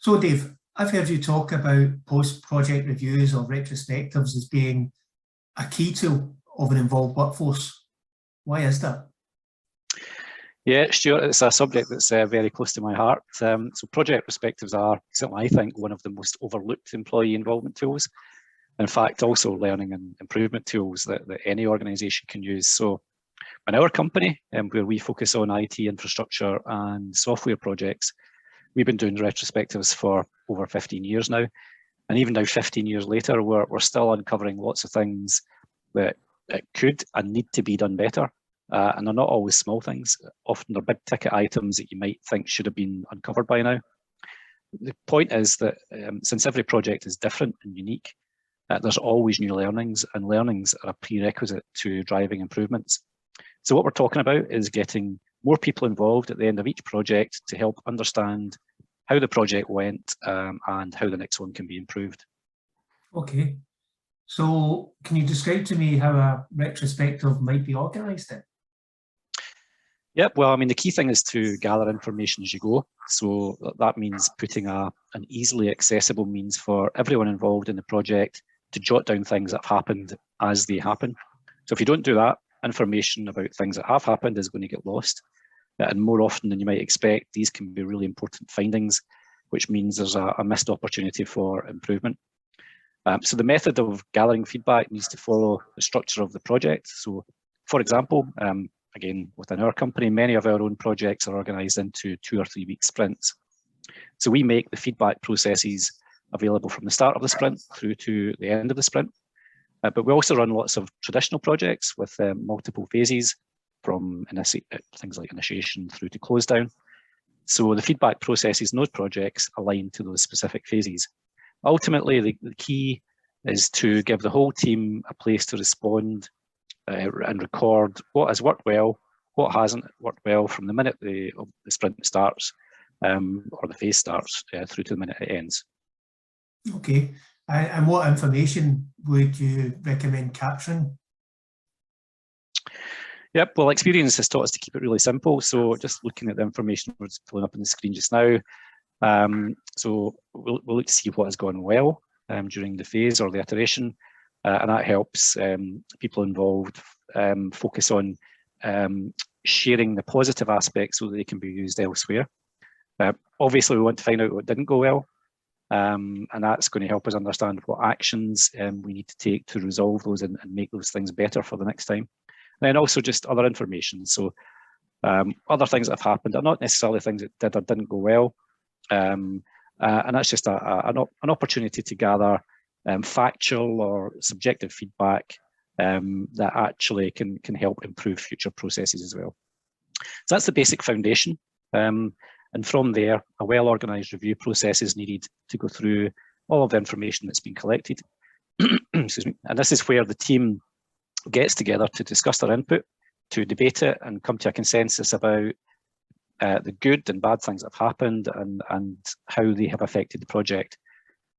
So Dave, I've heard you talk about post-project reviews or retrospectives as being a key tool of an involved workforce. Why is that? Yeah, Stuart, it's a subject that's very close to my heart. So project perspectives are, certainly I think, one of the most overlooked employee involvement tools. In fact, also learning and improvement tools that any organisation can use. So in our company, where we focus on IT infrastructure and software projects, we've been doing retrospectives for over 15 years now. And even now, 15 years later, we're still uncovering lots of things that could and need to be done better. And they're not always small things. Often they're big ticket items that you might think should have been uncovered by now. The point is that since every project is different and unique, there's always new learnings, and learnings are a prerequisite to driving improvements. So what we're talking about is getting more people involved at the end of each project to help understand how the project went and how the next one can be improved. Okay, so can you describe to me how a retrospective might be organised then? Yep, well, I mean, the key thing is to gather information as you go. So that means putting an easily accessible means for everyone involved in the project to jot down things that have happened as they happen. So if you don't do that, information about things that have happened is going to get lost. And more often than you might expect, these can be really important findings, which means there's a missed opportunity for improvement. So the method of gathering feedback needs to follow the structure of the project. So for example, again, within our company, many of our own projects are organised into 2 or 3 week sprints. So we make the feedback processes available from the start of the sprint through to the end of the sprint. But we also run lots of traditional projects with multiple phases, from things like initiation through to close down. So the feedback processes in those projects align to those specific phases. Ultimately, the key is to give the whole team a place to respond and record what has worked well, what hasn't worked well from the minute the sprint starts or the phase starts through to the minute it ends. Okay, and what information would you recommend capturing? Yep, well, experience has taught us to keep it really simple. So just looking at the information we're just pulling up on the screen just now. So we'll look to see what has gone well during the phase or the iteration. And that helps people involved focus on sharing the positive aspects so that they can be used elsewhere. Obviously, we want to find out what didn't go well. And that's going to help us understand what actions we need to take to resolve those and make those things better for the next time. And then also just other information. So other things that have happened are not necessarily things that did or didn't go well. And that's just an opportunity to gather factual or subjective feedback that actually can help improve future processes as well. So that's the basic foundation. And from there, a well-organised review process is needed to go through all of the information that's been collected. Excuse me. And this is where the team gets together to discuss their input, to debate it and come to a consensus about the good and bad things that have happened and how they have affected the project.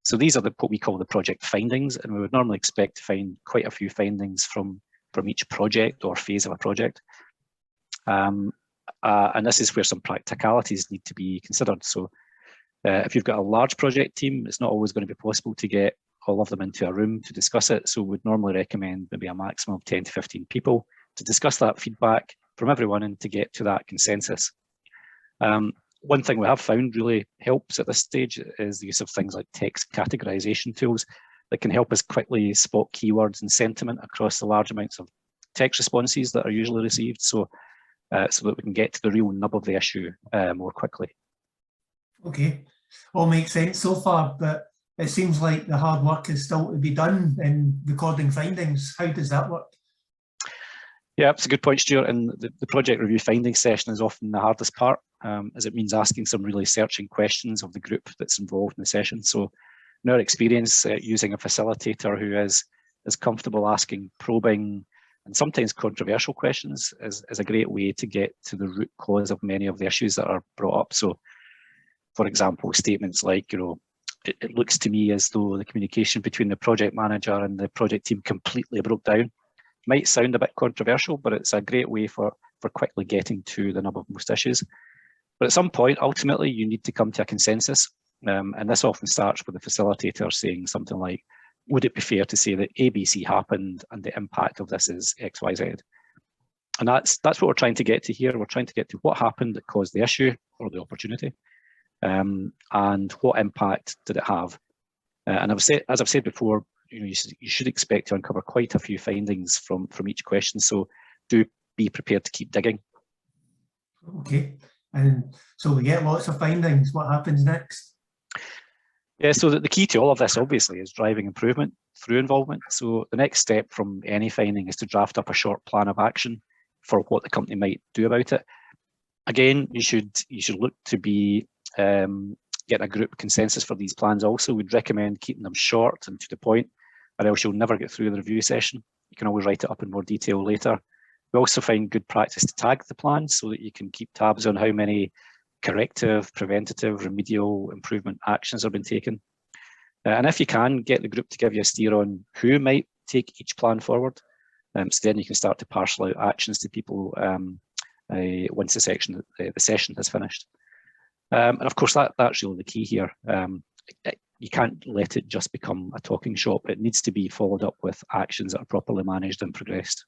So these are what we call the project findings, and we would normally expect to find quite a few findings from each project or phase of a project. And this is where some practicalities need to be considered. So if you've got a large project team, it's not always going to be possible to get all of them into a room to discuss it. So we'd normally recommend maybe a maximum of 10 to 15 people to discuss that feedback from everyone and to get to that consensus. One thing we have found really helps at this stage is the use of things like text categorization tools that can help us quickly spot keywords and sentiment across the large amounts of text responses that are usually received, so that we can get to the real nub of the issue more quickly. Okay, all makes sense so far, but it seems like the hard work is still to be done in recording findings. How does that work? Yeah, it's a good point, Stuart. And the project review findings session is often the hardest part, as it means asking some really searching questions of the group that's involved in the session. So in our experience, using a facilitator who is comfortable asking probing and sometimes controversial questions is a great way to get to the root cause of many of the issues that are brought up. So, for example, statements like, it looks to me as though the communication between the project manager and the project team completely broke down. Might sound a bit controversial, but it's a great way for quickly getting to the nub of most issues. But at some point, ultimately, you need to come to a consensus. And this often starts with the facilitator saying something like, would it be fair to say that ABC happened and the impact of this is XYZ? And that's what we're trying to get to here. We're trying to get to what happened that caused the issue or the opportunity, and what impact did it have? And as I've said before, you should expect to uncover quite a few findings from each question. So do be prepared to keep digging. Okay, and so we get lots of findings. What happens next? Yeah, so the key to all of this, obviously, is driving improvement through involvement. So the next step from any finding is to draft up a short plan of action for what the company might do about it. Again, you should look to be getting a group consensus for these plans also. We'd recommend keeping them short and to the point, or else you'll never get through the review session. You can always write it up in more detail later. We also find good practice to tag the plans so that you can keep tabs on how many corrective, preventative, remedial improvement actions have been taken. And if you can, get the group to give you a steer on who might take each plan forward. So then you can start to parcel out actions to people once the session has finished. And of course, that's really the key here. You can't let it just become a talking shop. It needs to be followed up with actions that are properly managed and progressed.